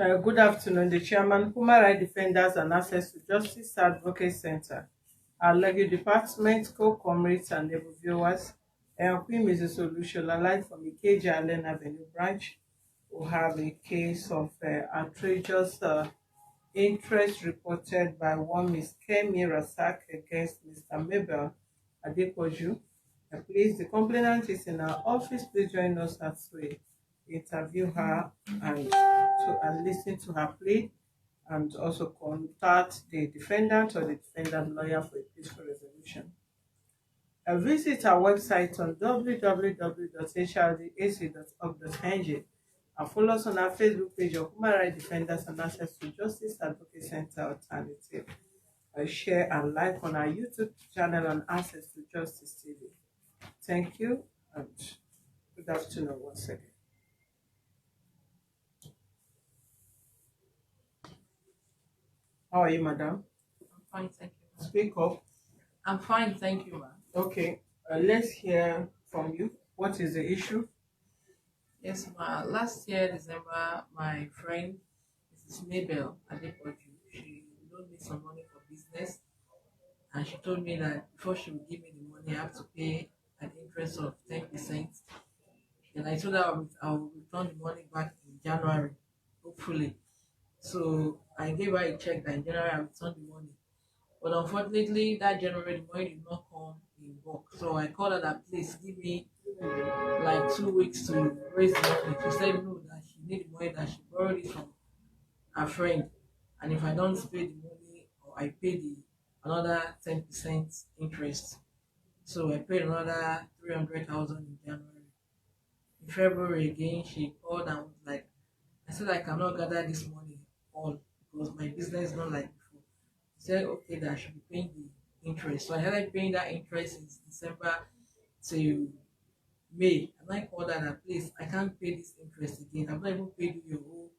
Good afternoon. The chairman, Human Rights Defenders and Access to Justice Advocate Center, our legal department, co-comrades and able viewers, and Queen Mrs. Olushola, live from Ikeja Allen Avenue branch, who have a case of outrageous interest reported by one Miss KEMI RASAK against Mr. Mabel Adepoju. Please, the complainant is in our office. Please join us as we interview her and listen to her plea, and also contact the defendant or the defendant lawyer for a peaceful resolution. Visit our website on www.hrdac.org.ng and follow us on our Facebook page of Human Rights Defenders and Access to Justice Advocate Center Alternative. Share and like on our YouTube channel on Access to Justice TV. Thank you and good afternoon once again. How are you, madam? I'm fine, thank you. Speak up. I'm fine, thank you, ma'am. Okay, let's hear from you. What is the issue? Yes, ma'am. Last year, December, my friend, Mrs. Mabel Adepoju, she loaned me some money for business, and she told me that before she would give me the money, I have to pay an interest of 10%. And I told her I will return the money back in January, hopefully. So I gave her a check that in January I returned the money. But unfortunately, that January the money did not come in bulk. So I called her that please give me like 2 weeks to raise the money. She said no, that she need the money, that she borrowed it from her friend. And if I don't pay the money or I pay another 10% interest. So I paid another 300,000 in January. In February again, she called and was like, I said I cannot gather this money all because my business is not like before. She said okay that I should be paying the interest. So I started paying that interest since December to May. And I called her that please I can't pay this interest again. I've not even paid you your whole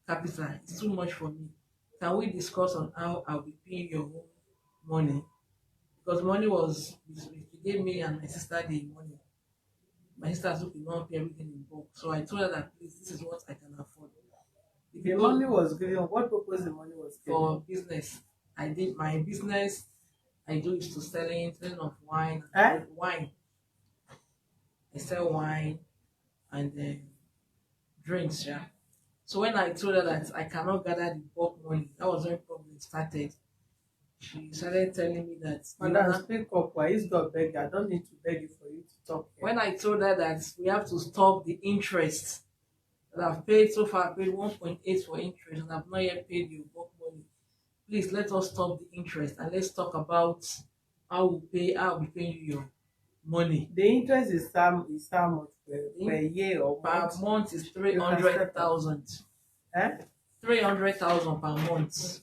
capital. It's too much for me. Can we discuss on how I'll be paying your whole money? Because money was she gave me and my sister the money. My sister also could not pay everything in bulk. So I told her that please this is what I can afford. The money was given. What purpose the money was given? For business. I did my business. I do is to selling of wine. Wine. I sell wine and drinks. Yeah. So when I told her that I cannot gather the bulk money, that was when problem started. She started telling me that. Madam, speak up. Why is God beg? I don't need to beg you for you to talk here. When I told her that we have to stop the interest. That I've paid so far, I paid 1.8 for interest, and I've not yet paid you bulk money. Please let us stop the interest and let's talk about how I'll be paying you your money. The interest is how much per year or per month is 300,000. 300,000 per month.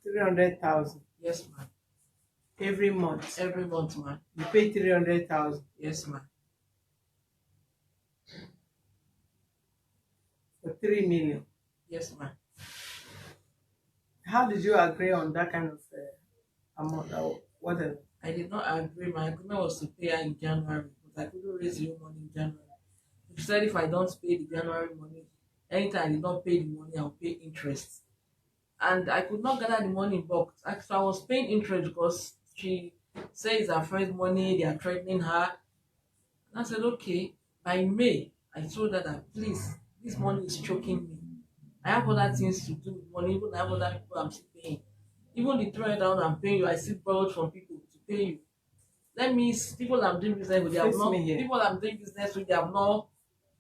300,000. Yes, ma'am. Every month. Every month, ma'am. You pay 300,000. Yes, ma'am. For 3 million. Yes, ma'am. How did you agree on that kind of amount or whatever? I did not agree. My agreement was to pay her in January, but I couldn't raise your money in January. She said if I don't pay the January money, anytime I did not pay the money, I'll pay interest. And I could not gather the money in bulk. Actually, I was paying interest because she says her friend's money, they are threatening her. And I said, okay, by May, I told her that please, this money is choking me. I have other things to do with money, even I have other people I'm still paying. Even the 300,000 I'm paying you, I still borrowed from people to pay you. Let me people I'm doing business with, they have not people I'm doing business with, they have not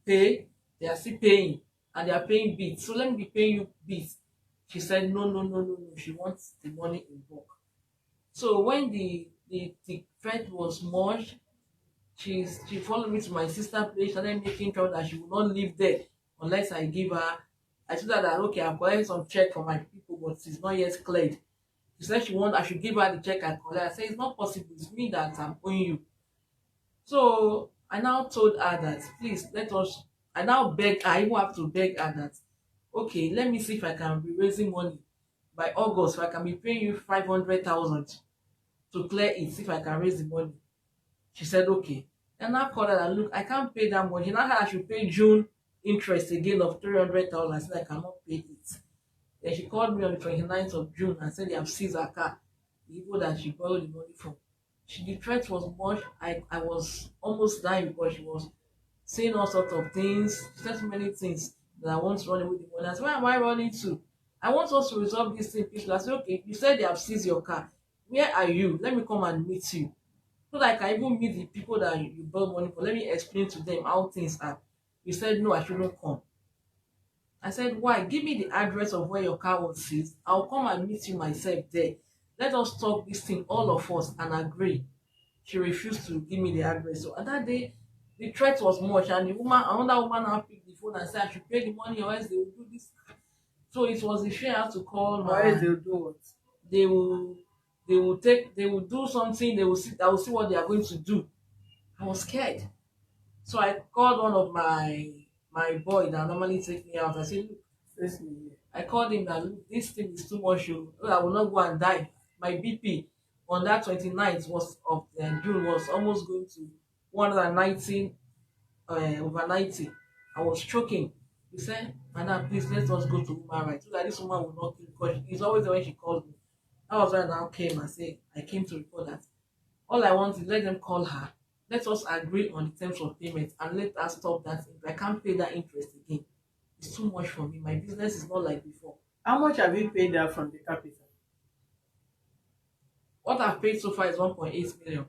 paid, they are still paying, and they are paying bits. So let me be paying you bits. She said no. She wants the money in bulk. So when the threat was much, she followed me to my sister's place, started making sure that she would not live there unless I give her. I told her that okay, I've collected some check from my people, but it's not yet cleared. She said I should give her the check I collect. I said it's not possible. It's me that I'm owing you. So I now told her that please let us. I now beg her. I even have to beg her that okay, let me see if I can be raising money by August. If I can be paying you 500,000 to clear it, see if I can raise the money. She said okay. And I called her and look, I can't pay that money. Now I should pay June interest again of 300,000. I said I cannot pay it. Then she called me on the 29th of June and said they have seized her car, the people that she borrowed the money from. The threat was much. I was almost dying because she was saying all sorts of things. She said so many things that I want to run away with the money. I said, where am I running to? I want us to resolve this thing peacefully. I said, okay, you said they have seized your car. Where are you? Let me come and meet you. So that I can even meet the people that you borrowed money for. Let me explain to them how things are. You said no, I shouldn't come. I said, why? Give me the address of where your car was seized. I'll come and meet you myself there. Let us talk this thing, all of us, and agree. She refused to give me the address. So at that day, the threat was much, and the woman, another woman now picked the phone and said I should pay the money or else they will do this. So it was the fear I had to call Or else my. they'll do what? They will, they will do something. They will see. I will see what they are going to do. I was scared, so I called one of my boy that normally take me out. I said, look, Face me here. I called him that look, this thing is too much. I will not go and die. My BP on that 29th was of June was almost going to 190 over 90. I was choking. He said, Madam, please let us go to human rights so that this woman will not kill because it's always the way she calls me. That was when I now came and said, I came to report that all I want is let them call her. Let us agree on the terms of payment and let us stop that. If I can't pay that interest again, it's too much for me. My business is not like before. How much have you paid her from the capital? What I've paid so far is 1.8 million.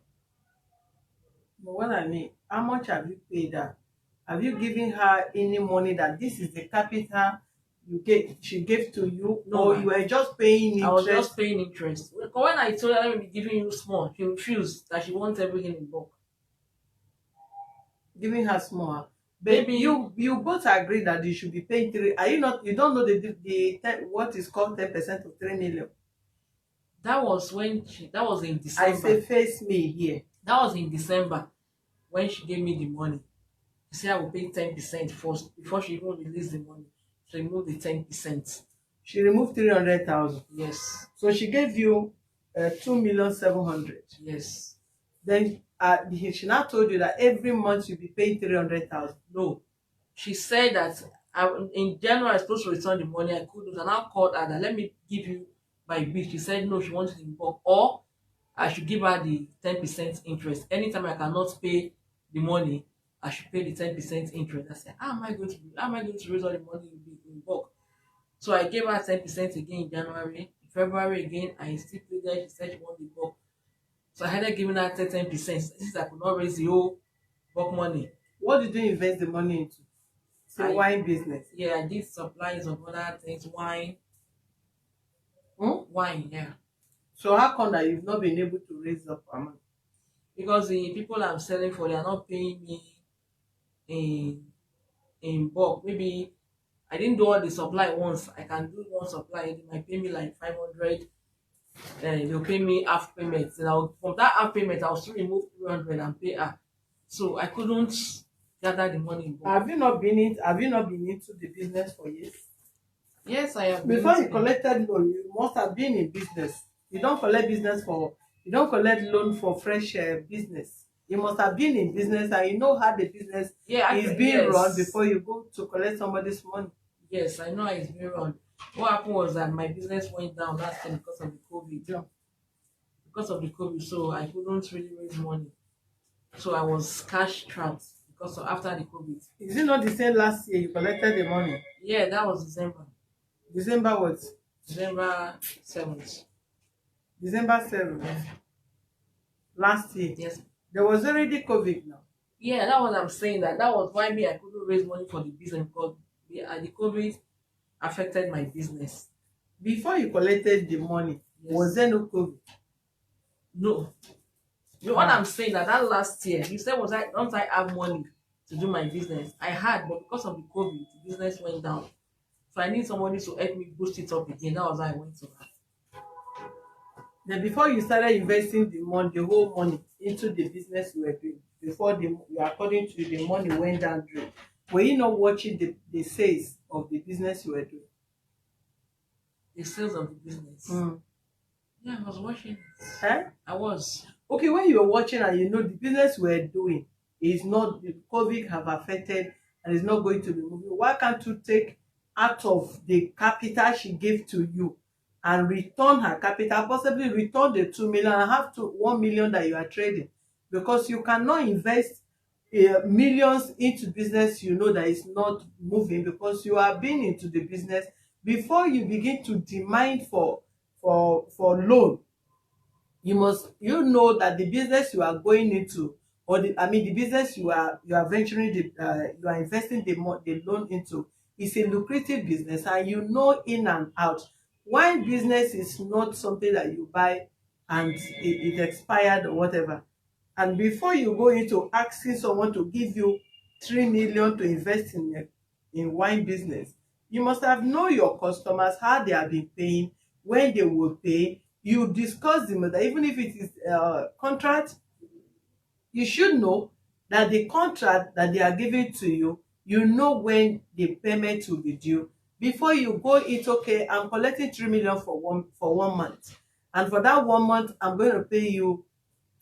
But what I mean, how much have you paid her? Have you given her any money that this is the capital she gave to you, No, or ma'am. you were just paying I was interest? just paying interest. When I told her let me be giving you small, she refused that she wants everything in bulk. Giving her small. But Maybe you both agree that you should be paying three. Are you not? You don't know what is called 10% of 3 million. that was when that was in I December. say face me here. That was in December when she gave me the money. She said I will pay 10% first before she even released the money. She removed the 10%. She removed 300,000. Yes. So she gave you 2,700,000. Yes. Then she now told you that every month you'll be paying 300,000. No. She said that in January I was supposed to return the money. I couldn't. And I called her that let me give you my bill. She said no, she wanted it in bulk. Or I should give her the 10% interest. Anytime I cannot pay the money, I should pay the 10% interest. I said, how am I going to raise all the money in bulk? So I gave her 10% again in January. In February again, I still paid her. She said she wanted the bulk. So I had giving her 10%. Since I could not raise the whole bulk money. What did you invest the money into? So wine business. Yeah, I did supplies of other things, wine. Wine, yeah. So how come that you've not been able to raise up amount? Because the people I'm selling for, they are not paying me in bulk. Maybe I didn't do all the supply once. I can do one supply. They might pay me like 500. They'll pay me half payment. And from that half payment, I'll still remove 300 and pay her. So I couldn't gather the money in bulk. Have you not been into the business for years? Yes, I have. Before you collected loan, you must have been in business. You don't collect loan for fresh business. You must have been in business and you know how the business is being run before you go to collect somebody's money. Yes, I know how it's being run. What happened was that my business went down last time because of the COVID. Yeah. Because of the COVID, so I couldn't really raise money. So I was cash trapped because of after the COVID. Is it not the same last year you collected the money? Yeah, that was December. December what? December 7th. December 7th. Yeah. Last year. Yes. There was already COVID now. Yeah, that's what I'm saying. That was why I couldn't raise money for the business because the COVID affected my business. Before you collected the money, yes, was there no COVID? No. You know what I'm saying that last year, you said don't I have money to do my business? I had, but because of the COVID, the business went down. So I need somebody to help me boost it up again. That was why I went to that. Then before you started investing the whole money into the business you were doing, according to the money went down, were you not watching the sales of the business you were doing? The sales of the business? Yeah, I was watching it. Eh? I was. Okay, when you were watching and you know the business we were doing is not, the COVID have affected and is not going to be moving, why can't you take out of the capital she gave to you and return her capital, possibly return the 2 million and have to 1 million that you are trading, because you cannot invest millions into business you know that is not moving, because you are being into the business before you begin to demand for loan. You know that the business you are going into, or the business you are venturing you are investing the loan into, is a lucrative business, and you know in and out. Wine business is not something that you buy and it expired or whatever. And before you go into asking someone to give you 3 million to invest in wine business, you must have known your customers, how they have been paying, when they will pay. You discuss the matter. Even if it is contract, you should know that the contract that they are giving to you, you know when the payment will be due, before you go into, okay, I'm collecting 3 million for 1 month, and for that 1 month I'm going to pay you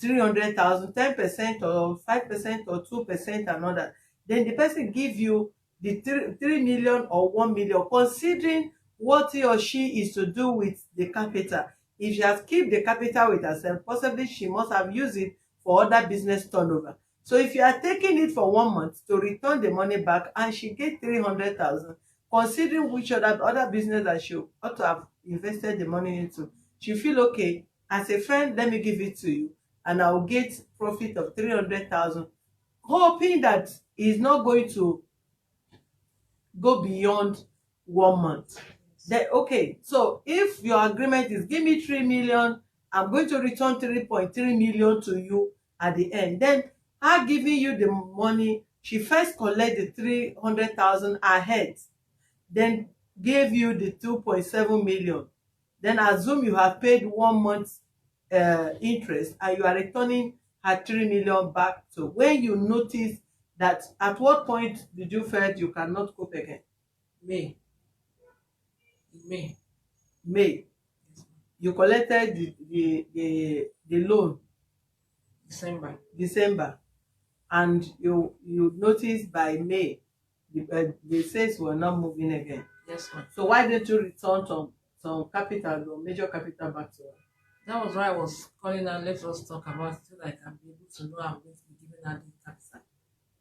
300,000, 10% or 5% or 2% and all that. Then the person give you the 3 million or 1 million, considering what he or she is to do with the capital. If she has kept the capital with herself, possibly she must have used it for other business turnover. So if you are taking it for 1 month to return the money back, and she get 300,000, considering which other business that she ought to have invested the money into, she feel, okay, as a friend, let me give it to you, and I'll get profit of 300,000, hoping that it's not going to go beyond 1 month. Then, okay, so if your agreement is give me 3 million, I'm going to return 3.3 million to you at the end. Then her giving you the money, she first collect the 300,000 ahead, then gave you the 2.7 million. Then assume you have paid 1 month interest, and you are returning her 3 million back. So when you notice that, at what point did you felt you cannot cope again? May. In May. May. You collected the loan December, and you noticed by May the sales were not moving again. Yes, ma'am. So why didn't you return some capital or major capital back to her? That was why I was calling her. Let us talk about it so that I can be able to know I'm going to be giving her the capital.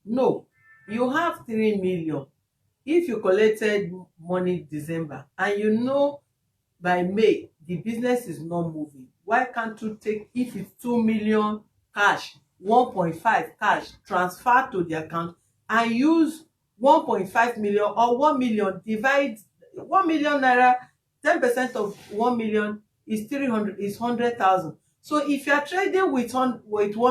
No, you have 3 million. If you collected money December and you know by May the business is not moving, why can't you take, if it's 2 million cash, 1.5 cash, transfer to the account, and use 1.5 million or 1 million, divide 1 million naira, 10% of 1 million is 100,000. So if you are trading with 1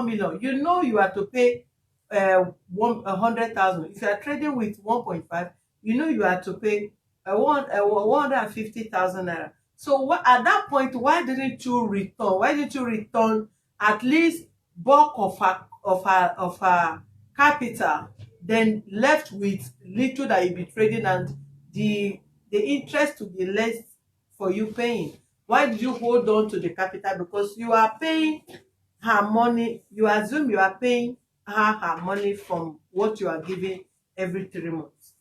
million, you know you have to pay 100,000. If you are trading with 1.5, you know you have to pay 150,000 naira. So at that point, why didn't you return? Why didn't you return at least bulk of her capital, then left with little that you be trading, and the interest to be less for you paying? Why did you hold on to the capital? Because you are paying her money. You assume you are paying her money from what you are giving every 3 months.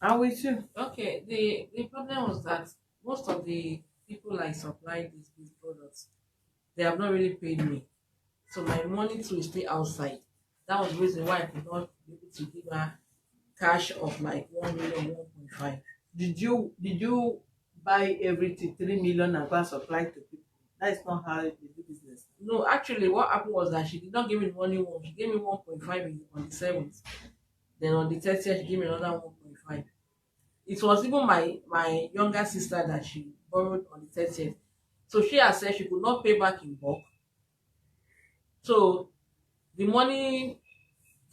I'm with you. Okay, the problem was that most of the people I supplied these products, they have not really paid me. So my money too is still outside. That was the reason why I could not be able to give her cash of like 1 million, 1.5. Did you buy everything 3 million and go and supply to people? That is not how they do business. No, actually, what happened was that she did not give me the money one. She gave me 1.5 on the 7th. Then on the 30th, she gave me another 1.5. It was even my younger sister that she borrowed on the 30th. So she has said she could not pay back in bulk. So the money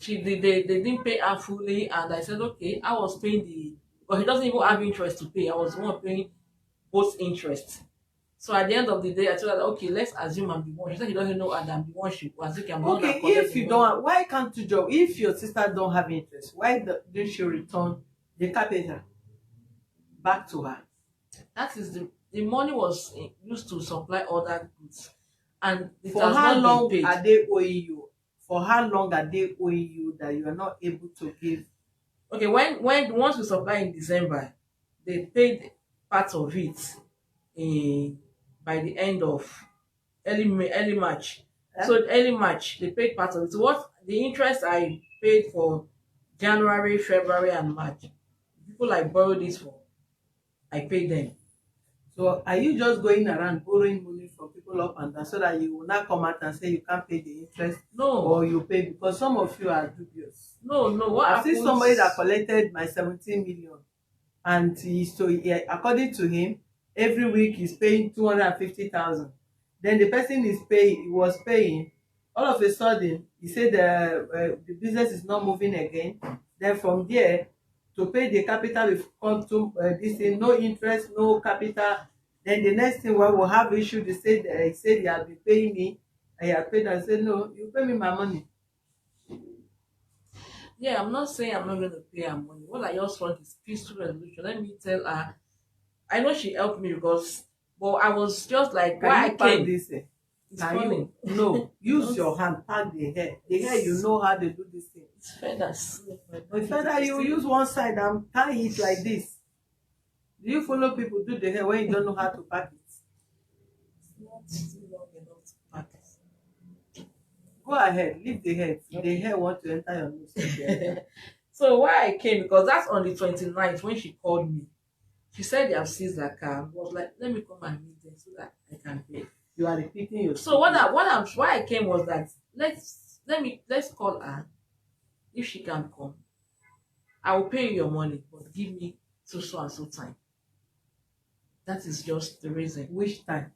they didn't pay her fully, and I said okay, I was paying but he doesn't even have interest to pay. I was the one paying both interest. So at the end of the day, I told her, okay, let's assume I'm the one. She said she doesn't know that I'm the one. She was okay. I'm the one that Okay, collected if the you money. don't, why can't you job? If your sister don't have interest, why didn't you return the capital back to her? That is The money was used to supply other goods, and it For has how not been long paid. are they owing you? For how long are they owing you that you are not able to give? Okay, when once we supply in December, they paid part of it in by the end of early March. Eh? So early March they paid part of it. So what the interest I paid for January, February, and March, people I borrowed this for, I paid them. So are you just going around borrowing money from people up and down so that you will not come out and say you can't pay the interest No, or you pay? Because some of you are dubious. no. What I've seen somebody that happens? collected my 17 million, and according to him, every week he's paying 250,000. Then the person he was paying, all of a sudden he said the business is not moving again. Then from there, to pay the capital will come to this thing, no interest, no capital. Then the next thing, when we'll have issue, he said he had been paying me. I had paid. I said no, you pay me my money. Yeah, I'm not saying I'm not going to pay her money. What I just want is peaceful resolution. Let me tell her. I know she helped me because, but I was just like, Can why I you pack came. this? It's Can funny. you? No, use your hand, pack the hair. The hair, you know how they do this thing. It's feathers. But feather, you use one side and tie it like this. Do you follow people do the hair when you don't know how to pack it? It's not too long enough to pack Go ahead, leave the hair. it. The hair want to enter your nose. Okay. So why I came, because that's on the 29th when she called me. She said they have seized her car. I was like, let me come and meet them so that I can pay. You are repeating yourself. So why I came was that let's call her. If she can come, I will pay you your money, but give me so and so time. That is just the reason. Which time?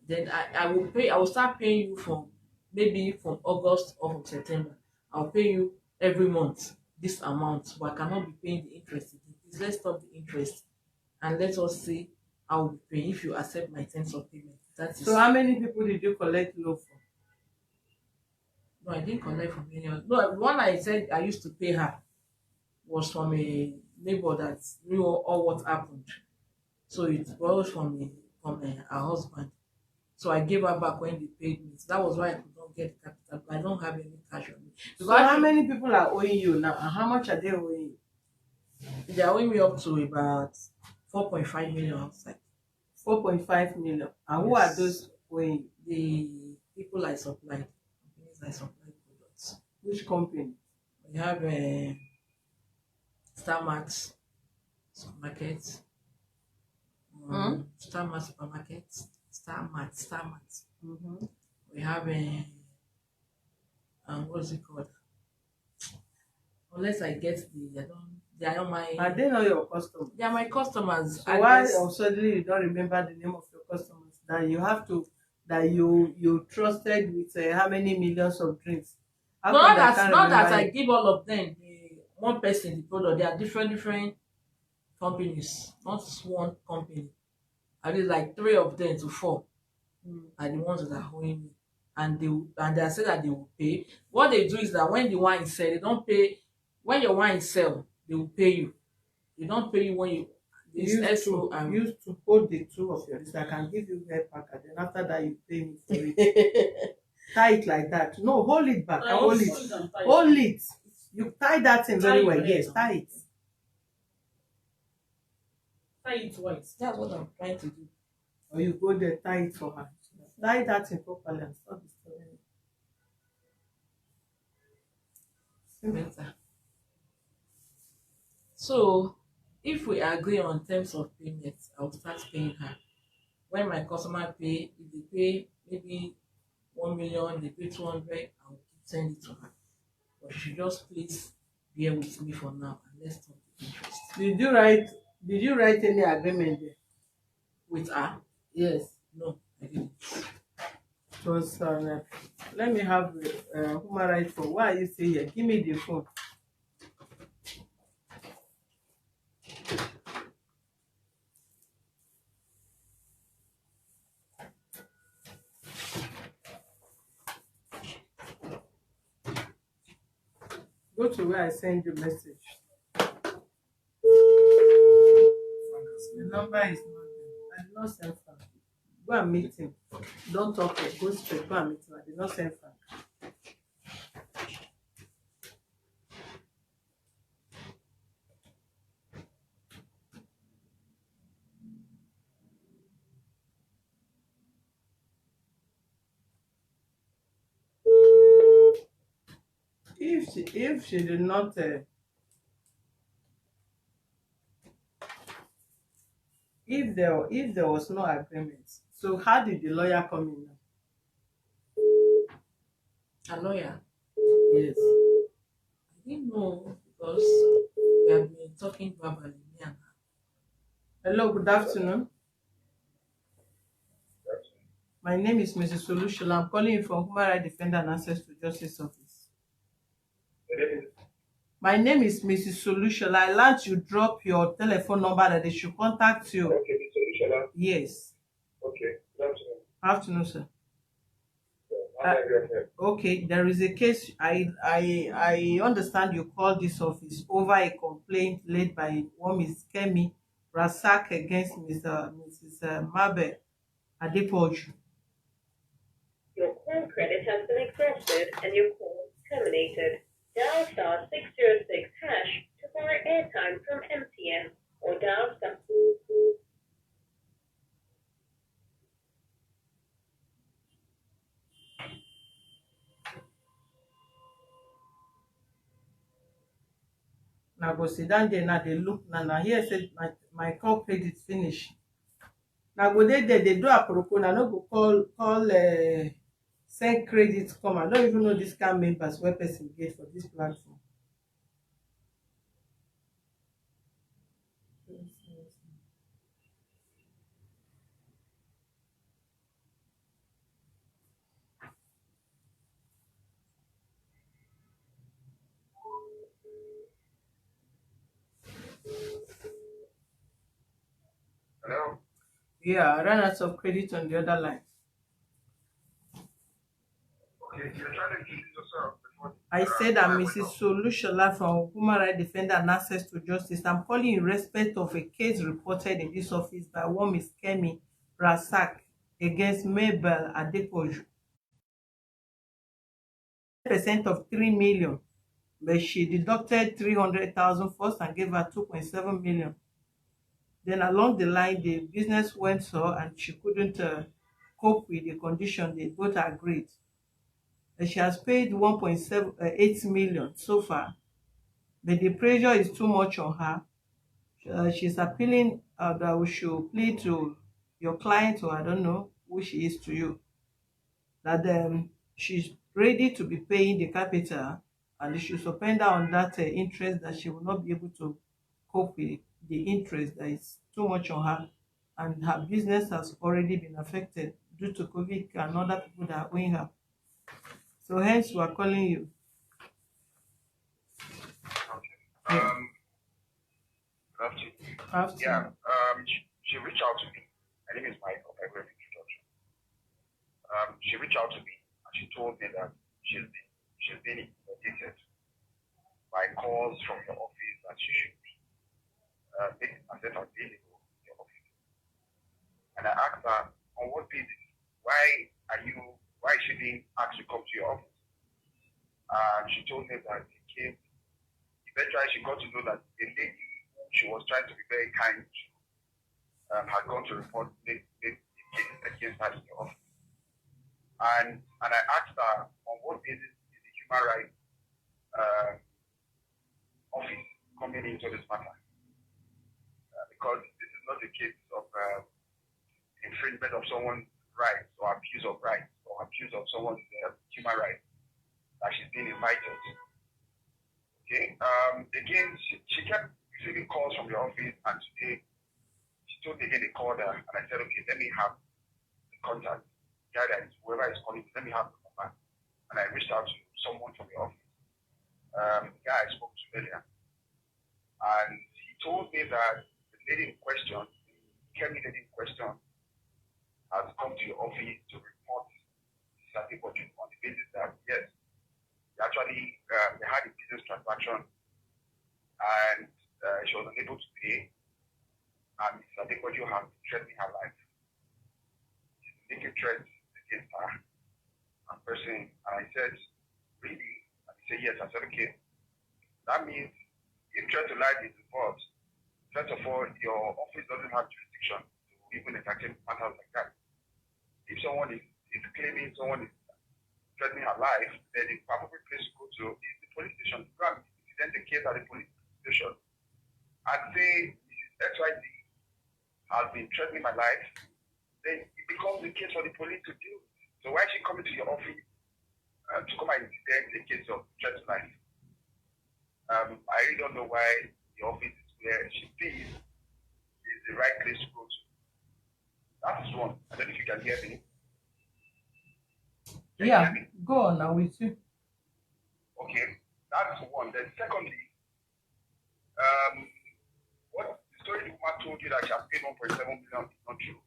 Then I will start paying you from maybe from August or from September. I'll pay you every month this amount, but I cannot be paying the interest again. Please let's stop the interest and let us see how we pay if you accept my terms of payment. That is So how many people did you collect loan for? no, I didn't collect from anyone. No, the one I said I used to pay her was from a neighbor that knew all what happened. So it was from her husband. So I gave her back when they paid me. So that was why I could not get the capital. But I don't have any cash on me. So how many people are owing you now? And how much are they owing you? They are owing me up to about 4.5 million outside. 4.5 million. And who are those owing you? The people I supplied, companies I supplied products. Which company? We have Star Max supermarket, Star Max supermarket, Star Max. Mm-hmm. We have what's it called? Unless I get they are on my. Are they not your customers? They are my customers. So why suddenly you don't remember the name of your customers that you have to you trusted with how many millions of drinks? How No, come not I that can't not that remember I it? give all of them one person the product. They are different companies, not one company. I mean, like 3 of them to 4 are the ones that are owing me, and they said that they will pay. What they do is that when the wine is sell, they don't pay. When your wine is sell, they will pay you. They don't pay you when you Used to hold the two of your wrist. I can give you hair pack, and then after that you pay me for it. Tie it like that. No, hold it back. Hold it. Hold it. You tie that thing very well. Yes, tie it. Tie it white. That's what I'm trying to do. Or you go there, tie it for her. Tie that thing properly and stop disturbing it. Better. So, if we agree on terms of payment, I'll start paying her. When my customer pay, if they pay maybe 1 million, they pay 200, I'll send it to her. But she should just please bear with me for now and let's stop the interest. Did you write any agreement there? With her? Yes. No, I didn't. It was let me have human rights for why are you still here? Give me the phone. Go to where I send you message. number is not there. I did not send Frank. Go and meet him. Don't talk here. Go straight. Go and meet him. I did not send Frank. If she did not if there was no agreement, so how did the lawyer come in now? A lawyer. Yes. I didn't know because we have been talking verbally, me and her. Hello, good afternoon. My name is Mrs. Solushola. I'm calling you from Human Rights Defender and Access to Justice Office. My name is Mrs. Solushola. I learned you drop your telephone number that they should contact you. Okay, Mr. Solushola. Yes. Okay, good afternoon. Afternoon, sir. How may I be of help? Okay, there is a case. I understand you called this office over a complaint laid by one Ms. KEMI RASAK against Mrs. Mabel Adepoju. Your call credit has been exhausted and your call terminated. Dial star 606 hash to borrow airtime from MTN or dial star. Now go sit down there. Now they look. Now here said my call credit finish. Now go there. They do a protocol. Now no go call send credit come. I don't even know this kind of members where person get for this platform. Hello? Yeah, I ran out of credit on the other line. Okay, you're trying to introduce yourself before. I said I'm Mrs. Solushola from Human Rights Defender and Access to Justice. I'm calling in respect of a case reported in this office by one Ms. KEMI RASAK against Mabel Adepoju. Percent of 3 million, but she deducted 300,000 first and gave her 2.7 million. Then along the line, the business went so and she couldn't cope with the condition. They both agreed. And she has paid 1.8 million so far, but the pressure is too much on her. She's appealing that we should plead to your client, or I don't know who she is to you, that she's ready to be paying the capital and they should suspend her on that interest, that she will not be able to cope with the interest that is too much on her, and her business has already been affected due to COVID and other people that are owing her. So hence we are calling you. Okay. Good afternoon. Yeah, she reached out to me. Her name is Michael, by way of introduction. She reached out to me and she told me that she's been inundated by calls from your office that she should make herself available in your office. And I asked her, on what basis? Why is she being asked to come to your office? And she told me that it came, eventually she got to know that the lady she was trying to be very kind to had gone to report the case against her in your office. And I asked her, on what basis is the human rights office coming into this matter? Because this is not a case of infringement of someone's rights or abuse of rights or abuse of someone's human rights that she's been invited. Okay. Again, she kept receiving calls from your office, and today she told me again they called her, and I said, okay, let me have the contact. Yeah, that is whoever is calling, let me have the number. And I reached out to someone from your office, the guy I spoke to earlier, and he told me that the lady in question, the KEMI lady in question, has come to your office to report certain budget on the basis that yes, actually they had a business transaction and she was unable to pay, and Mr. Adepoju has been threatening her life. She's making threats against her and person. And I said, really? And he said, yes. I said, okay. That means if threat to life is involved, first of all, your office doesn't have jurisdiction to even entertain matters like that. If someone is claiming someone is threatening her life, then the appropriate place to go to is the police station. Go and present the case at the police station and say Mrs. XYZ has been threatening my life, then it becomes a case for the police to deal with. So why is she coming to your office to come and present a case of threat to life? I really don't know why the office is where she thinks is the right place to go to. That is one. I don't know if you can hear me. Yeah, go on now with you. Okay, that's one. Then secondly, what the story the woman told you that she has paid 1.7 million is not true.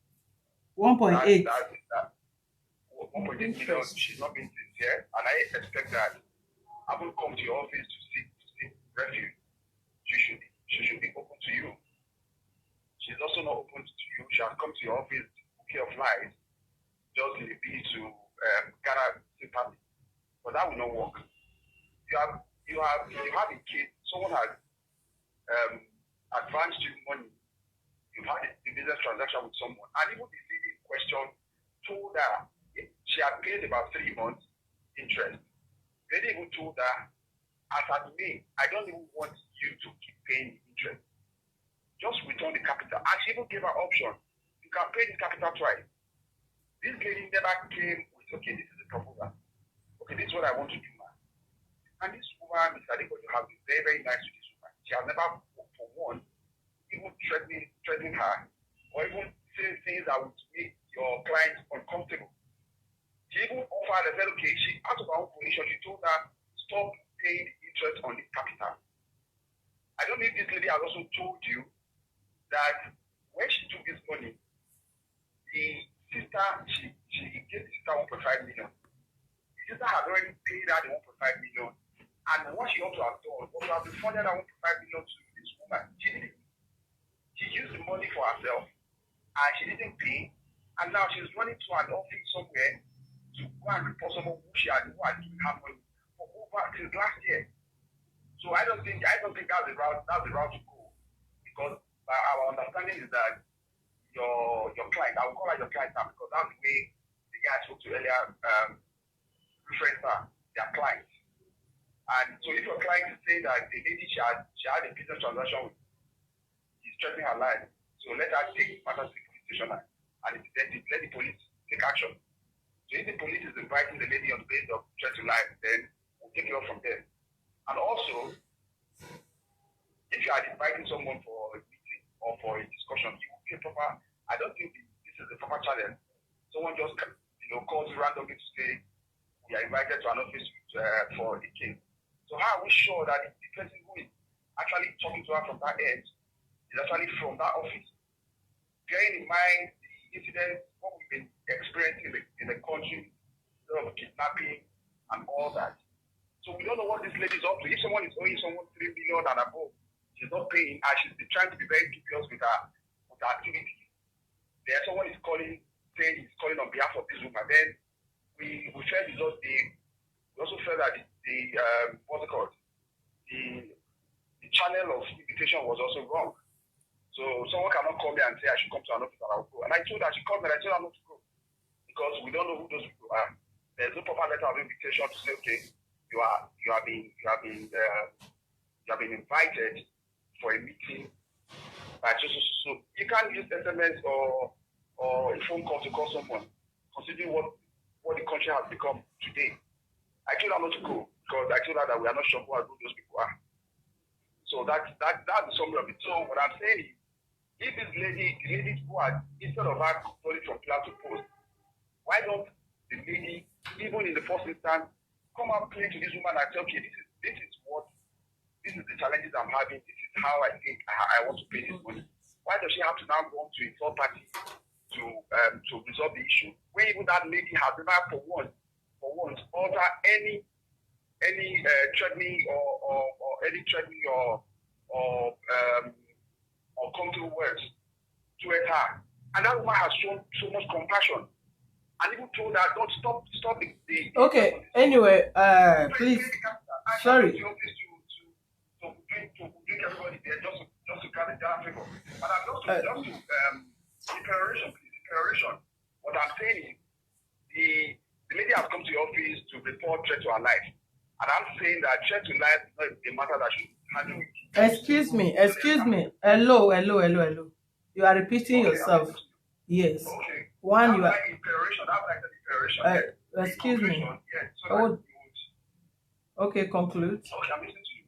1.8. That 1.8 million, she's not being sincere, and I expect that I will come to your office to seek refuge. She should be open to you. She's also not open to you. She has come to your office bouquet of lies, just in the bid to gather sympathy. But that will not work. You have a kid, someone has advanced you money, you've had a business transaction with someone, and even the lady in question told her she had paid about 3 months interest. The lady even told her, as at me, I don't even want you to keep paying interest. Just return the capital. And she even gave her option. You can pay this capital twice. This lady never came with, okay, this is the proposal. Okay, this is what I want to do, man. And this woman, Mr. Adepoju, has been very, very nice to this woman. She has never, for one, even threatening her, or even saying things that would make your client uncomfortable. She even offered a okay, she, out of her own position, she told her, stop paying interest on the capital. I don't know if this lady has also told you that when she took this money, the sister, she gave the sister 1.5 million. The sister had already paid her the 1.5 million. And what she ought to have done was to have refunded that 1.5 million to this woman. She didn't. She used the money for herself and she didn't pay. And now she's running to an office somewhere to go and report someone who had given her money for over since last year. So I don't think that's the route to go, because our understanding is that your client, I will call her your client now because that's the way the guy I spoke to earlier referenced her, their client. And so if your client is saying that the lady she had a business transaction with, he's threatening her life, so let her take matters to the police station and let the police take action. So if the police is inviting the lady on the basis of threat to life, then we'll take it off from there. And also, if you are inviting someone for a meeting or for a discussion, you will be a proper. I don't think this is the proper challenge. Someone just calls you randomly to say we are invited to an office for a case. So how are we sure that the person who is actually talking to her from that end is actually from that office? Bearing in mind the incidents, what we've been experiencing in the country, kidnapping and all that. So we don't know what this lady is up to. If someone is owing someone 3 million and above, she's not paying, and she's trying to be very dubious with her activities. There, someone is calling, saying he's calling on behalf of this woman. Then we felt we also felt that what's it called? The channel of invitation was also wrong. So someone cannot call me and say I should come to an office and I'll go. And I told her, she called me and I told her not to go because we don't know who those people are. There's no proper letter of invitation to say, okay, you have been invited for a meeting by so you can't use SMS or a phone call to call someone, considering what the country has become today. I told her not to go because I told her that we are not sure who those people are. So that's the summary of it. So what I'm saying is, if this lady who had, instead of her calling from PLEAD to post, why don't the lady, even in the first instance, come and play to this woman and say, okay, this is the challenges I'm having, this is how I think I want to pay this money. Why does she have to now go to a third party to resolve the issue? When even that lady has never for once utter any threatening or any threatening or come to words to her. And that woman has shown so much compassion. And even told her, don't stop the okay, anyway, please, sorry. To drink everybody there just to get the general favor. And I'm declaration. What I'm saying is the lady has come to your office to report threat to her life. And I'm saying that threat to life is not a matter that should handle with. Excuse me. Hello. You are repeating yourself. Yes. Okay. One, you are. Declaration. Excuse me. Yes. Oh. Okay, conclude. Okay, I'm listening to you.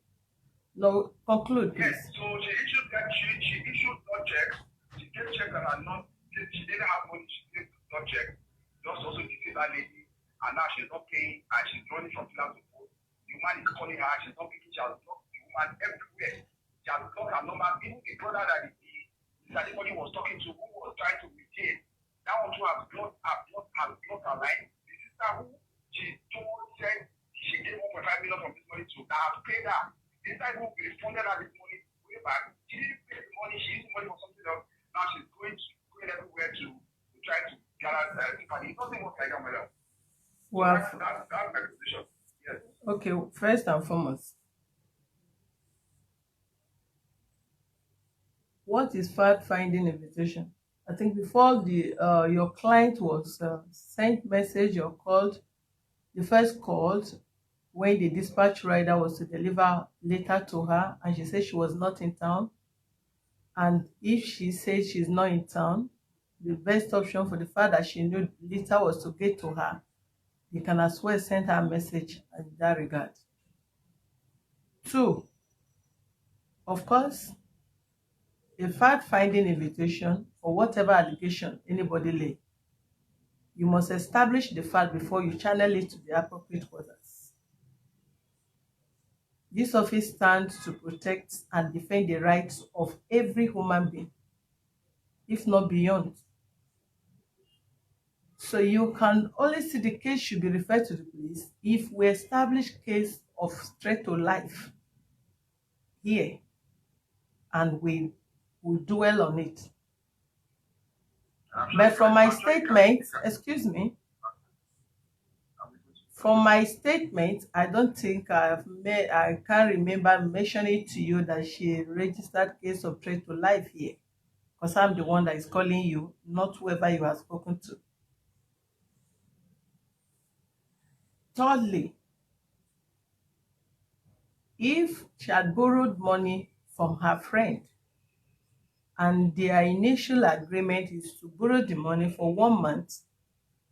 No, conclude, please. Yes. So she issued no checks. She gave checks that are not. She didn't have money. She gave no checks. Just also deceived that lady, and now she's not paying, and she's running from pillar to post. The woman is calling her. She's not picking. She has blocked the woman everywhere. She has blocked her number. Even the brother that anybody was talking to, who was trying to mediate, that one too has blocked her line. The sister who she said she gave 1.5 million from this money to, that has paid her. The sister who refunded her this money way back, she didn't pay the money. She used the money for something else. Now she's going everywhere to try to gather sympathy. It doesn't work like that, madam. Well, so that's my position. Yes. Okay, first and foremost, what is fact-finding invitation? I think before the your client was sent message or called, the first called when the dispatch rider was to deliver letter to her, and she said she was not in town. And if she said she's not in town, the best option for the fact that she knew the letter was to get to her, you can as well send her a message in that regard. 2, of course, a fact-finding invitation for whatever allegation anybody lay, you must establish the fact before you channel it to the appropriate quarters. This office stands to protect and defend the rights of every human being, if not beyond. So you can only see the case should be referred to the police if we establish case of threat to life here, and we dwell on it. But from my statement, excuse me, from my statement, I don't think I can't remember mentioning to you that she registered case of threat to life here, because I'm the one that is calling you, not whoever you have spoken to. Thirdly, if she had borrowed money from her friend and their initial agreement is to borrow the money for 1 month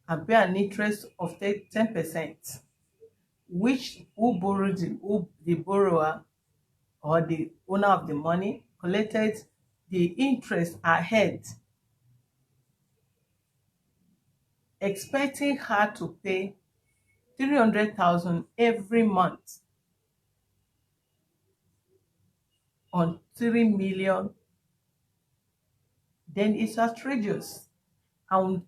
and pay an interest of 10%, which the borrower or the owner of the money collected the interest ahead, expecting her to pay 300,000 every month on 3 million, then it's outrageous. And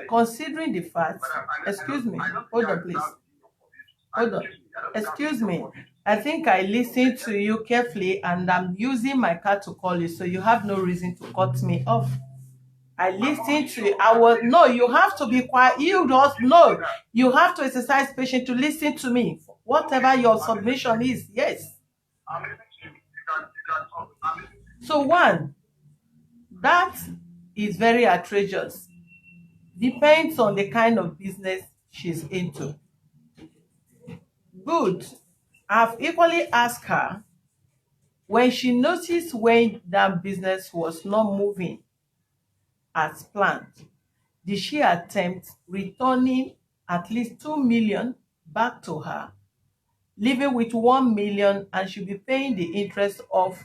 considering the fact, excuse me, hold on please, hold on, excuse me, I think I listened to you carefully and I'm using my card to call you, so you have no reason to cut me off. I listened to you. No, you have to be quiet. You just know. You have to exercise patience to listen to me. Whatever your submission is, yes. So 1, that is very outrageous. Depends on the kind of business she's into. Good. I've equally asked her, when she noticed when that business was not moving as planned, did she attempt returning at least 2 million back to her, leaving with 1 million, and she'll be paying the interest of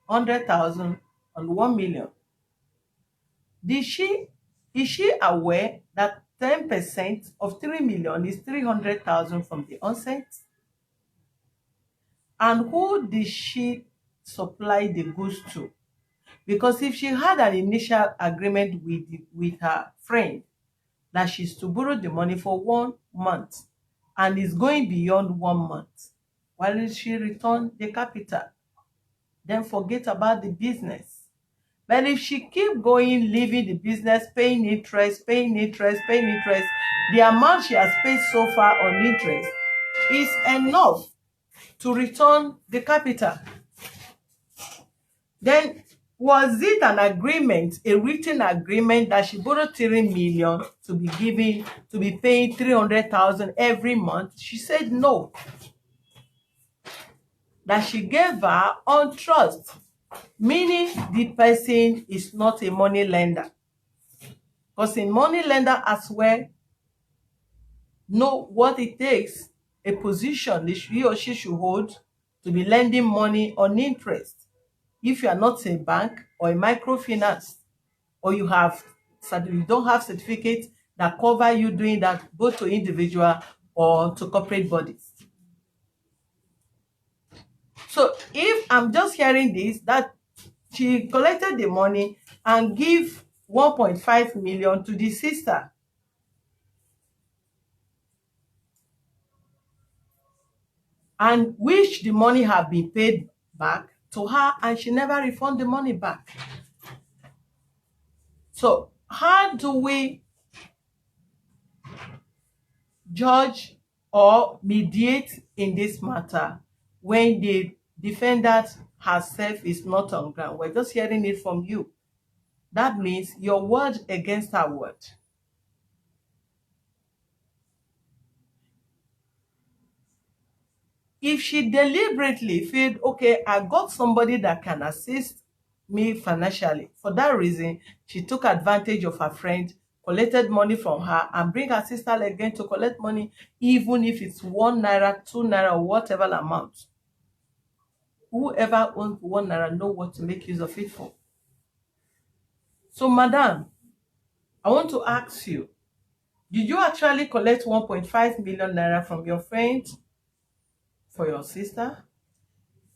100,000 on 1 million? Is she aware that 10% of 3 million is 300,000 from the onset? And who did she supply the goods to? Because if she had an initial agreement with her friend that she's to borrow the money for 1 month and is going beyond 1 month, why did she return the capital? Then forget about the business. But if she keep going, leaving the business, paying interest, the amount she has paid so far on interest is enough to return the capital. Then, was it an agreement, a written agreement, that she borrowed 3 million to be paying 300,000 every month? She said no. That she gave her on trust, meaning the person is not a money lender. Because in money lender as well, know what it takes, a position he or she should hold to be lending money on interest. If you are not a bank or a microfinance, or you don't have certificates that cover you doing that both to individual or to corporate bodies. So if I'm just hearing this, that she collected the money and give 1.5 million to the sister, and which the money have been paid back to her, and she never refund the money back. So how do we judge or mediate in this matter when the defendant herself is not on ground? We're just hearing it from you. That means your word against her word. If she deliberately feel, okay, I got somebody that can assist me financially, for that reason, she took advantage of her friend, collected money from her, and bring her sister again to collect money, even if it's 1 naira, 2 naira, or whatever amount. Whoever owns 1 naira know what to make use of it for. So, madam, I want to ask you, did you actually collect 1.5 million naira from your friend for your sister?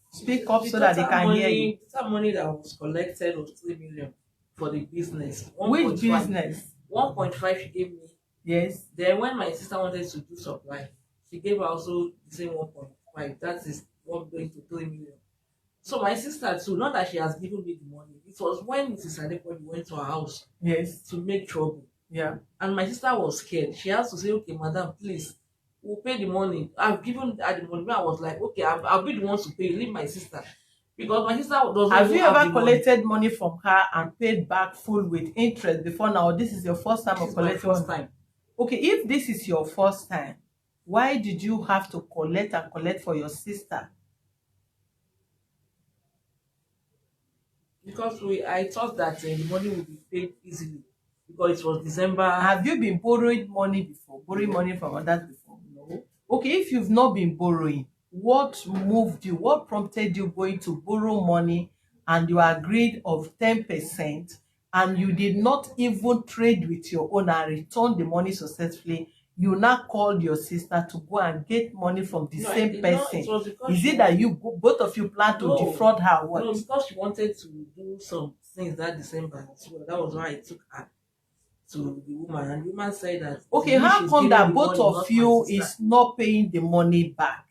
Speak up so that they can hear you. The total money that was collected was 3 million for the business. Which business? 1.5 she gave me. Yes. Then when my sister wanted to do supply, she gave her also the same 1.5. That is what going to 3 million. So my sister too, not that she has given me the money. It was when Mrs. Adepoju went to her house, yes, to make trouble. Yeah. And my sister was scared. She has to say, okay, madam, please, we'll pay the money. I've given her the money. I was like, okay, I'll be the one to pay. Leave my sister. Because my sister doesn't have you ever collected money from her and paid back full with interest before now? This is your first time of collecting? First time. Okay, if this is your first time, why did you have to collect for your sister? Because I thought that the money would be paid easily because it was December. Have you been borrowing money before? Borrowing money from others before? No. Okay, if you've not been borrowing, what moved you? What prompted you going to borrow money and you agreed of 10% and you did not even trade with your own and return the money successfully? You now called your sister to go and get money from the same person. Is it that both of you plan to defraud her? What? No, because she wanted to do some things that December. So that was why I took her to the woman, and the woman said that. Okay, how come that both of you is not paying the money back?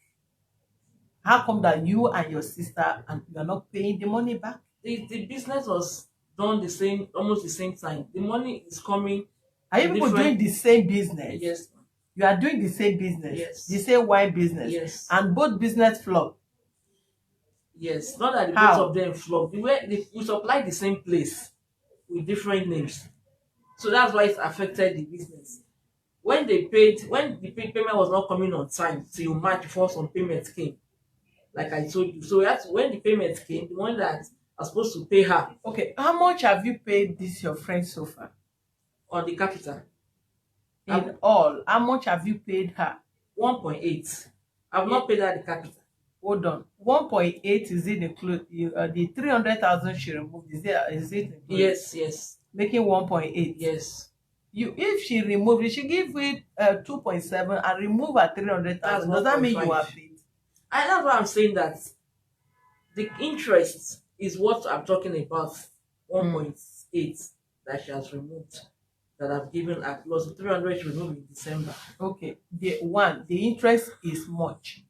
How come that you and your sister and you are not paying the money back? The business was done almost the same time. The money is coming. Are you people doing the same business? Yes. You are doing the same business? Yes. The same wine business? Yes. And both business flop? Yes. Not that the both of them flop. We supply the same place with different names. So that's why it affected the business. When the payment was not coming on time till March before some payments came, like I told you. So when the payments came, the one that was supposed to pay her. Okay, how much have you paid your friend so far? On the capital. In all, how much have you paid her? 1.8. I've not paid her the capital. Hold on. 1.8, is it include the 300,000 she removed? Is it included? Yes. Making 1.8. Yes. If she removed it, she give it 2.7 and remove her 300,000. Does that mean you are paid? And that's why I'm saying that the interest is what I'm talking about. 1.8 that she has removed, that I've given her, plus the 300 she removed in December. Okay. The interest is much.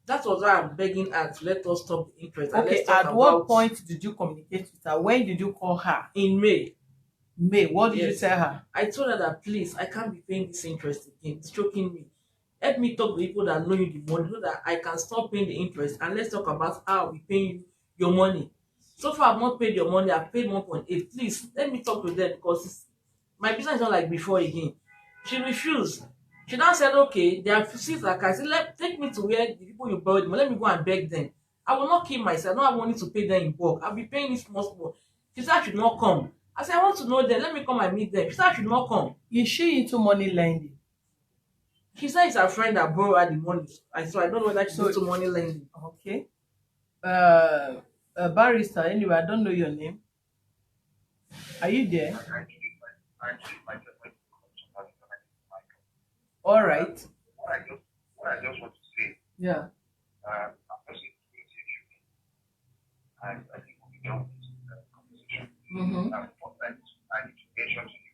That was why I'm begging her to let us stop the interest. And Okay, let's talk at what about point did you communicate with her? When did you call her? in May. May. What did you Yes. tell her? I told her that please, I can't be paying this interest again. It's choking me. Help me talk to people that know you the money so that I can stop paying the interest, and let's talk about how I'll be paying you your money. So far, I've not paid your money. I've paid 1.8. Please let me talk to them because my business is not like before again. She refused. She now said, okay, they have seats like I said, take me to where the people you borrowed money. Let me go and beg them. I will not kill myself. I don't have money to pay them in bulk. I'll be paying this small. She said I should not come. I said, I want to know them. Let me come and meet them. She said I should not come. Is she into money lending? She said it's her friend that borrowed her the money. So I don't know whether she's into money lending. Okay. Barrister, anyway, I don't know your name. Are you there? All right. What I just want to say, Yeah. I'm just and I think we'll be done with this conversation. Mm-hmm. What I need to mention to you,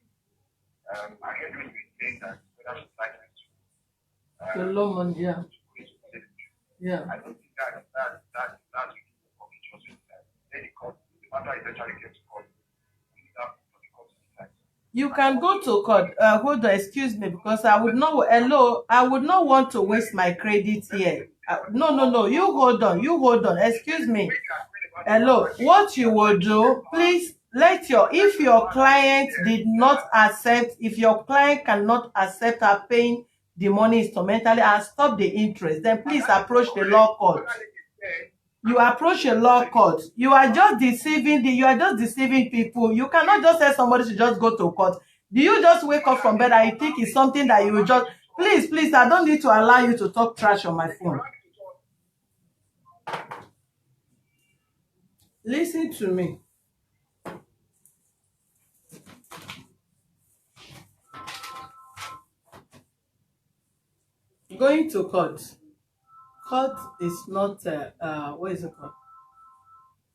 I heard when you were saying that whether she's licensed The low money, yeah. Yeah. I don't think that's really for me just then the court, the matter eventually gets to court. You can go to court. Hold on, excuse me, because I would not. Hello, I would not want to waste my credit here. No. You hold on. You hold on. Excuse me. Hello. What you will do, please let if your client did not accept, if your client cannot accept her paying the money instrumentally and stop the interest, then please approach the law court. You approach a law court. You are just deceiving people. You cannot just tell somebody to just go to court. Do you just wake up from bed and you think it's something that you will just please, I don't need to allow you to talk trash on my phone. Listen to me. Going to court. Court is not what is it called?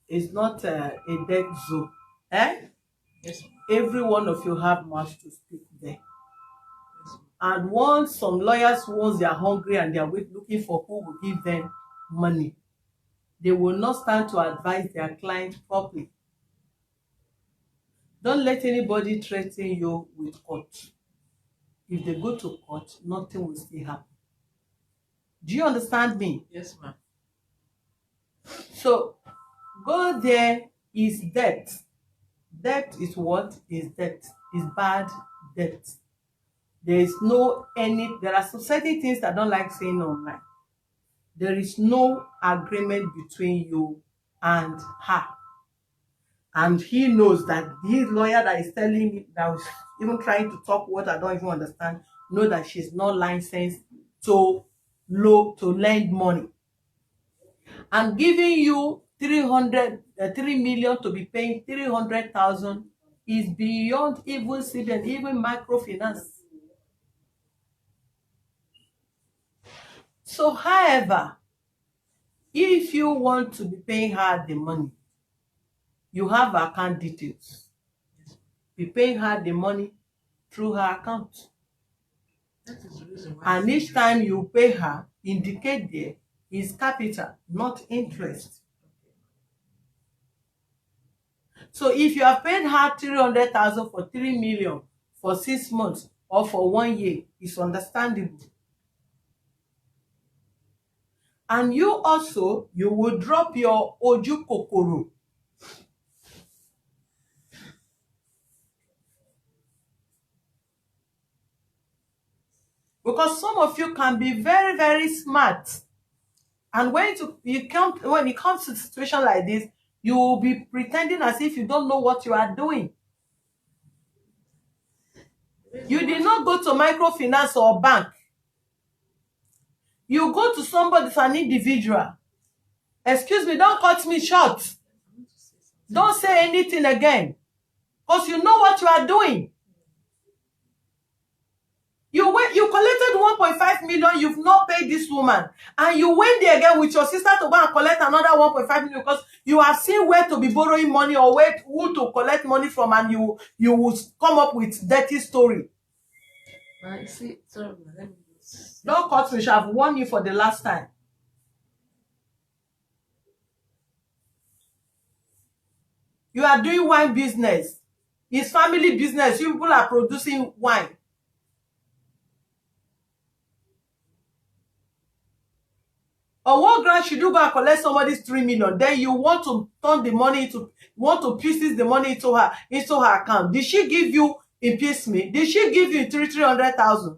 It's not a dead zone. Yes. Every one of you have much to speak there. Yes. And once some lawyers, once they are hungry and they are looking for who will give them money, they will not stand to advise their client properly. Don't let anybody threaten you with court. If they go to court, nothing will still happen. Do you understand me? Yes, ma'am. So, go there is debt. Debt is what? Is debt. Is bad debt. There is there are some certain things I don't like saying online. There is no agreement between you and her. And he knows that his lawyer that is telling me, that was even trying to talk what I don't even understand, know that she's not licensed to lend money. And giving you 3 million to be paying 300,000 is beyond even CBN, even microfinance. So, however, if you want to be paying her the money, you have account details. Be paying her the money through her account. That is the reason why. And each time you pay her, indicate there is capital, not interest. So if you have paid her 300,000 for 3 million for 6 months or for 1 year, it's understandable. And you also, you will drop your oju kokoro. Because some of you can be very, very smart. And when it comes to a situation like this, you will be pretending as if you don't know what you are doing. You did not go to microfinance or bank. You go to somebody, an individual. Excuse me, don't cut me short. Don't say anything again. Because you know what you are doing. You collected 1.5 million, you've not paid this woman. And you went there again with your sister to go and collect another 1.5 million because you have seen where to be borrowing money or who to collect money from, and you will come up with dirty story. See, sorry, don't cut me. I've warned you for the last time. You are doing wine business. It's family business. You people are producing wine. On what ground should you go and collect somebody's 3 million? Then you want to turn the money into, want to pieces the money into her account. Did she give you in piecemeal? Did she give you 300,000?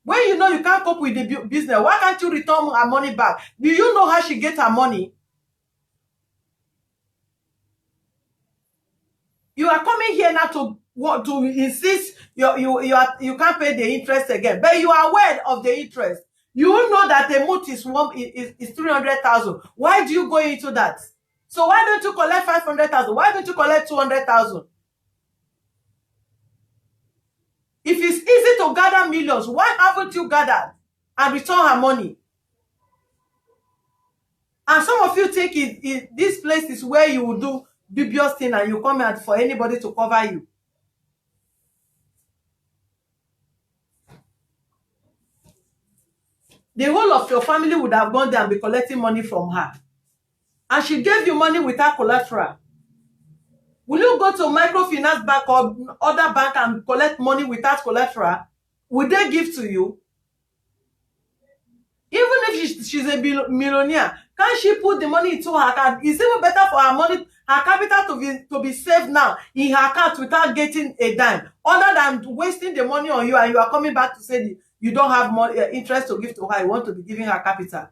When you know you can't cope with the business, why can't you return her money back? Do you know how she get her money? You are coming here now to insist you can't pay the interest again, but you are aware of the interest. You know that the month is 300,000. Why do you go into that? So why don't you collect 500,000? Why don't you collect 200,000? If it's easy to gather millions, why haven't you gathered and return her money? And some of you think this place is where you will do dubious thing and you come out for anybody to cover you. The whole of your family would have gone there and be collecting money from her. And she gave you money without collateral. Will you go to microfinance bank or other bank and collect money without collateral? Will they give to you? Even if she's a millionaire, can't she put the money into her account? It's even better for her money, her capital to be saved now in her account without getting a dime, other than wasting the money on you, and you are coming back to say you don't have more interest to give to her. You want to be giving her capital.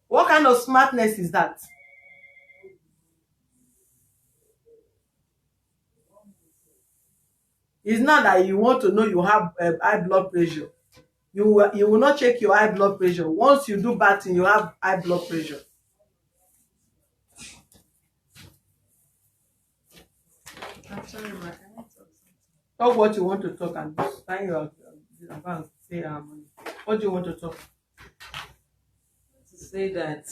What kind of smartness is that? It's not that you want to know you have high blood pressure. You will not check your high blood pressure. Once you do bad thing, you have high blood pressure. I'm sorry, ma. I want to talk something. Talk what you want to talk and sign your account. Say money. What do you want to talk? To say that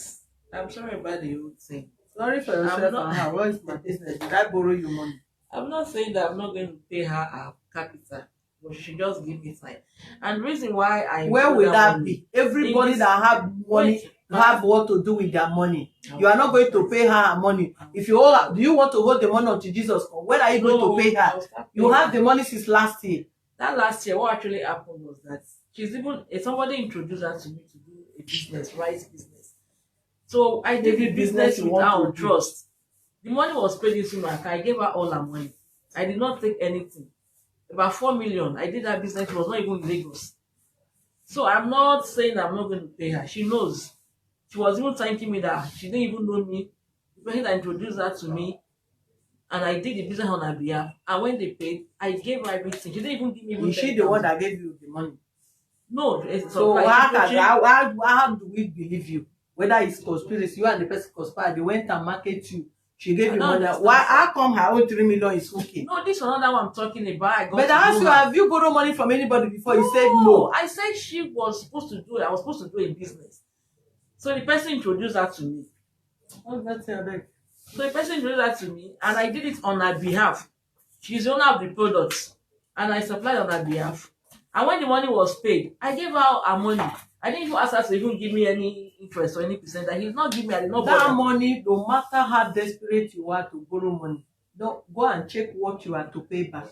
I'm sorry about the whole thing. Sorry for yourself and her. What is my business? Did I borrow you money? I'm not saying that I'm not going to pay her her capital, but she should just give me time. And the reason why where will that be? Everybody that have money have what to do with their money. You are not going to pay her money. If you do you want to hold the money until Jesus comes? When are you going to pay her? You have the money since last year. That last year, what actually happened was that somebody introduced her to me to do a business, rice business. So I did the business without trust. The money was paid into my account. I gave her all her money. I did not take anything. About 4 million. I did that business. It was not even in Lagos. So I'm not saying I'm not going to pay her. She knows. She was even thanking me that she didn't even know me. The person that introduced her to me, and I did the business on her behalf. And when they paid, I gave her everything. She didn't even give me. Is she the one that gave you the money? No. So how do we believe you? Whether it's conspiracy, you and the person conspired, they went and market you. She gave you money. How come her own 3 million is okay? No, this is another one I'm talking about. But I asked you, have you borrowed money from anybody before? You said no. I said she was supposed to do it. I was supposed to do a business. So the person introduced her to me. What's that say, Abeg? So the person introduced her to me, and I did it on her behalf. She's the owner of the products, and I supplied on her behalf. And when the money was paid, I gave her her money. I didn't even ask her to even give me any interest or any percent. That he's not giving me. I did not that bother. money, no matter how desperate you are to borrow money, don't go and check what you are to pay back.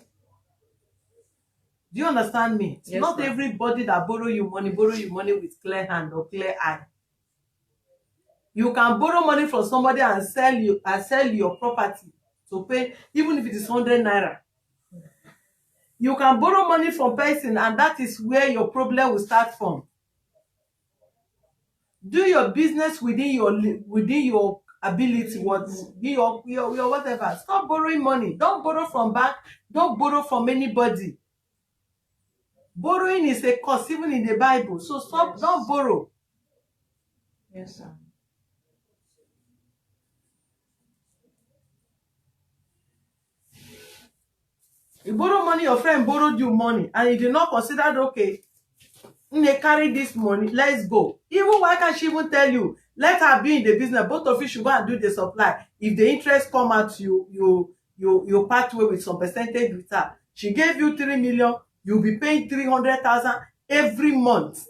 Do you understand me? It's Yes, not ma'am. everybody that borrow you money with clear hand or clear eye. You can borrow money from somebody and sell your property to pay, even if it is 100 naira. You can borrow money from person, and that is where your problem will start from. Do your business within your ability, your whatever. Stop borrowing money. Don't borrow from bank. Don't borrow from anybody. Borrowing is a curse, even in the Bible. So stop. Yes. Don't borrow. Yes, sir. You borrow money, your friend borrowed you money, and you did not consider, okay, they carry this money, let's go. Even why can't she even tell you, let her be in the business, both of you should go and do the supply. If the interest come out, you part way with some percentage with her. She gave you 3 million, you'll be paying 300,000 every month.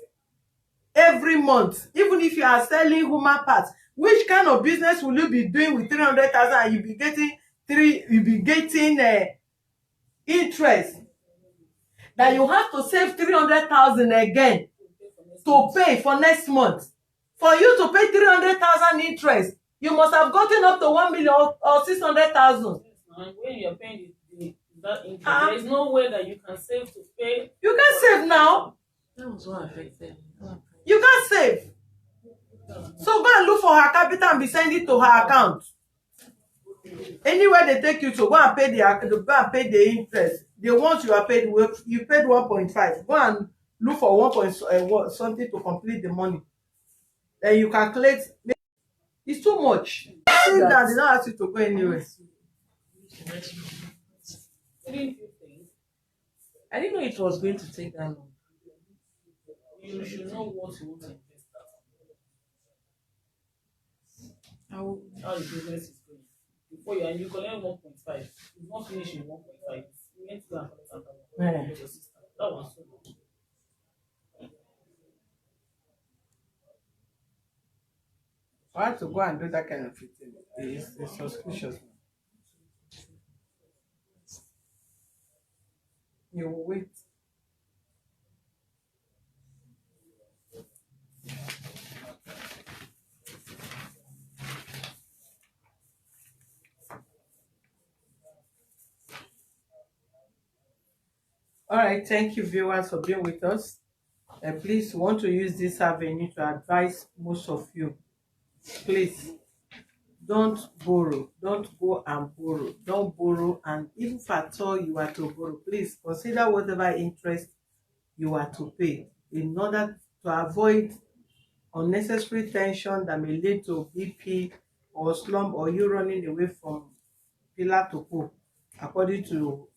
Every month. Even if you are selling human parts, Which kind of business will you be doing with 300,000 and you be getting interest that you have to save 300,000 again to pay for next month? For you to pay 300,000 interest, you must have gotten up to 1 million or 600,000. And when you're paying that interest, there is no way that you can save to pay. You can save now. That was what affected me. You can save. So go and look for her capital and be sending it to her account. Anywhere they take you to, go and pay the interest. The ones you are paid, you paid 1.5. Go and look for 1 something to complete the money. Then you calculate. It's too much. See that they don't ask you to go anywhere. I didn't know it was going to take that long. You should know what you want to invest at. How the business is going. Before you collect 1.5, you not finish in 1.5. You went to go and collect your sister. That was so much. I have to go and do that kind of thing. It's suspicious. You will wait. All right, thank you viewers for being with us. Please want to use this avenue to advise most of you. Please don't borrow. Don't go and borrow. Don't borrow, and even if at all you are to borrow, please consider whatever interest you are to pay in order to avoid unnecessary tension that may lead to BP or slump, or you running away from pillar to pole, according to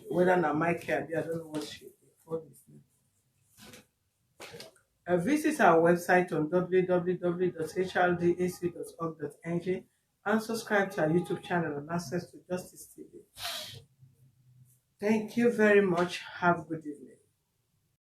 whether na Mike I don't know what she call this name. Visit our website on www.hrdac.org.ng and subscribe to our YouTube channel on Access to Justice TV. Thank you very much. Have a good evening.